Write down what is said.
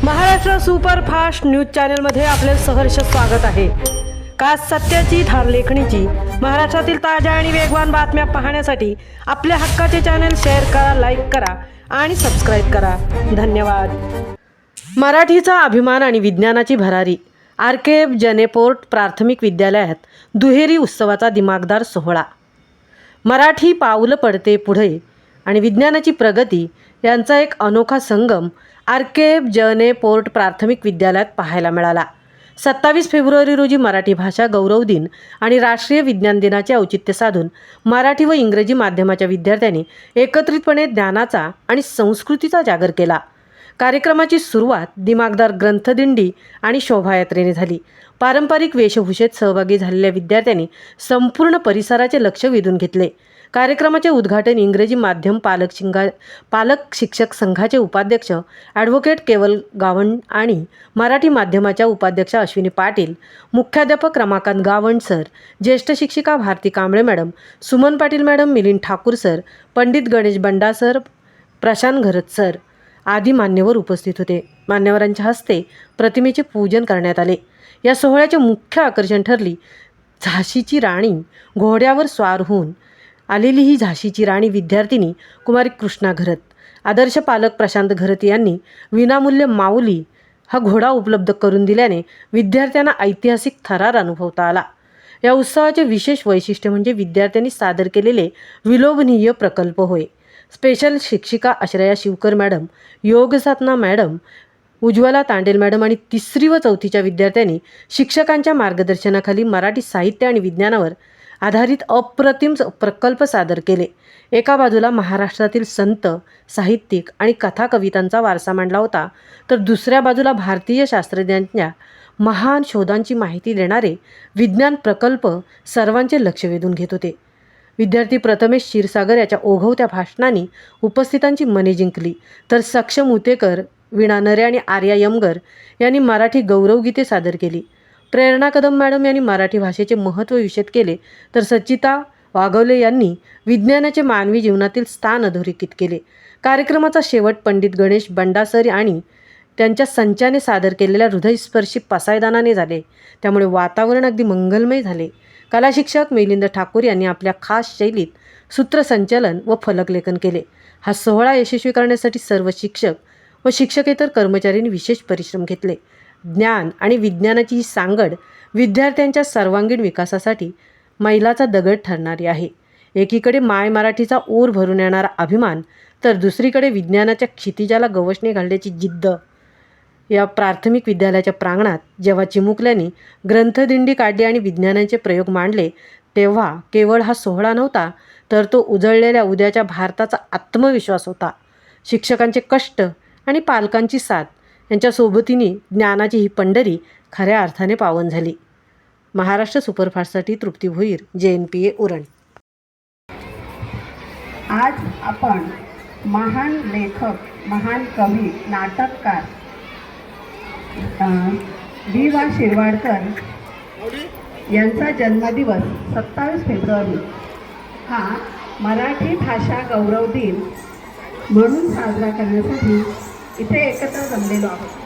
Maharashtra superfast news चॅनलमध्ये आपले सहर्ष स्वागत आहे। का सत्याची धार लेखणीची महाराष्ट्रातील ताज्या आणि वेगवान बातम्या पाहण्यासाठी आपल्या हक्काचे चॅनल शेअर करा, लाईक करा आणि सबस्क्राईब करा। धन्यवाद। मराठीचा अभिमान आणि विज्ञानाची भरारी। आरकेएफ जनेपोर्ट प्राथमिक विद्यालयात दुहेरी उत्सवाचा दिमागदार सोहळा। मराठी पाऊल पडते पुढे आणि विज्ञानाची प्रगती यांचा एक अनोखा संगम आरकेएफ जनेपोर्ट प्राथमिक विद्यालयात पाहायला मिळाला। 27 फेब्रुवारी रोजी मराठी भाषा गौरव दिन आणि राष्ट्रीय विज्ञान दिनाचे औचित्य साधून मराठी व इंग्रजी माध्यमाच्या विद्यार्थ्यांनी एकत्रितपणे ज्ञानाचा आणि संस्कृतीचा जागर केला। कार्यक्रमाची सुरुवात दिमागदार ग्रंथदिंडी आणि शोभायात्रेने झाली। पारंपरिक वेशभूषेत सहभागी झालेल्या विद्यार्थ्यांनी संपूर्ण परिसराचे लक्ष वेधून घेतले। कार्यक्रमाचे उद्घाटन इंग्रजी माध्यम पालक शिक्षक संघाचे उपाध्यक्ष ॲडव्होकेट केवल गावंड आणि मराठी माध्यमाच्या उपाध्यक्षा अश्विनी पाटील, मुख्याध्यापक रमाकांत गावंड सर, ज्येष्ठ शिक्षिका Bharati Kamble madam, Suman Patil madam, Milind Thakur sir, Pandit Ganesh Banda sir, Prashant Gharat sir आदी मान्यवर उपस्थित होते। मान्यवरांच्या हस्ते प्रतिमेचे पूजन करण्यात आले। या सोहळ्याचे मुख्य आकर्षण ठरली झाशीची राणी। घोड्यावर स्वार होऊन आलेली ही झाशीची राणी विद्यार्थिनी कुमारी कृष्णा घरत। आदर्श पालक प्रशांत घरत यांनी विनामूल्य माऊली हा घोडा उपलब्ध करून दिल्याने विद्यार्थ्यांना ऐतिहासिक थरार अनुभवता आला। या उत्सवाचे विशेष वैशिष्ट्य म्हणजे विद्यार्थ्यांनी सादर केलेले विलोभनीय प्रकल्प होय। स्पेशल शिक्षिका आश्रया शिवकर मॅडम, योग साधना मॅडम, उज्ज्वला तांडेल मॅडम आणि 3री व 4थीच्या विद्यार्थ्यांनी शिक्षकांच्या मार्गदर्शनाखाली मराठी साहित्य आणि विज्ञानावर आधारित अप्रतिम प्रकल्प सादर केले। एका बाजूला महाराष्ट्रातील संत, साहित्यिक आणि कथा कवितांचा वारसा मांडला होता, तर दुसऱ्या बाजूला भारतीय शास्त्रज्ञांच्या महान शोधांची माहिती देणारे विज्ञान प्रकल्प सर्वांचे लक्ष वेधून घेत होते। विद्यार्थी प्रथमेश क्षीरसागर याच्या ओघवत्या भाषणांनी उपस्थितांची मने जिंकली, तर सक्षम उतेकर, वीणा नरे आणि आर्या यमगर यांनी मराठी गौरवगीते सादर केली। प्रेरणा कदम मॅडम यांनी मराठी भाषेचे महत्त्व विशद केले, तर सचिता वाघवले यांनी विज्ञानाचे मानवी जीवनातील स्थान अधोरेखित केले। कार्यक्रमाचा शेवट पंडित गणेश बंडा सर आणि त्यांच्या संचाने सादर केलेल्या हृदयस्पर्शी पसायदानाने झाले, त्यामुळे वातावरण अगदी मंगलमय झाले। कला शिक्षक मिलिंद ठाकूर यांनी आपल्या खास शैलीत सूत्रसंचालन व फलकलेखन केले। हा सोहळा यशस्वी करण्यासाठी सर्व शिक्षक व शिक्षकेतर कर्मचाऱ्यांनी विशेष परिश्रम घेतले। ज्ञान आणि विज्ञानाची ही सांगड विद्यार्थ्यांच्या सर्वांगीण विकासासाठी मैलाचा दगड ठरणारी आहे। एकीकडे माय मराठीचा ऊर भरून येणारा अभिमान, तर दुसरीकडे विज्ञानाच्या क्षितिजाला गवसणी घालण्याची जिद्द। या प्राथमिक विद्यालयाच्या प्रांगणात जेव्हा चिमुकल्यांनी ग्रंथदिंडी काढली आणि विज्ञानाचे प्रयोग मांडले, तेव्हा केवळ हा सोहळा नव्हता, तर तो उजळलेल्या उद्याच्या भारताचा आत्मविश्वास होता। शिक्षकांचे कष्ट आणि पालकांची साथ यांच्या सोबतीने ज्ञानाची ही पंढरी खऱ्या अर्थाने पावन झाली। महाराष्ट्र सुपरफास्टसाठी तृप्ती भोईर, JNPA उरण। आज आपण महान लेखक, महान कवी, नाटककार वा शिरवाडकर यांचा जन्मदिवस 27 फेब्रुवारी हा मराठी भाषा गौरव दिन म्हणून साजरा करण्यासाठी इथे एकत्र जमलेलो आहोत।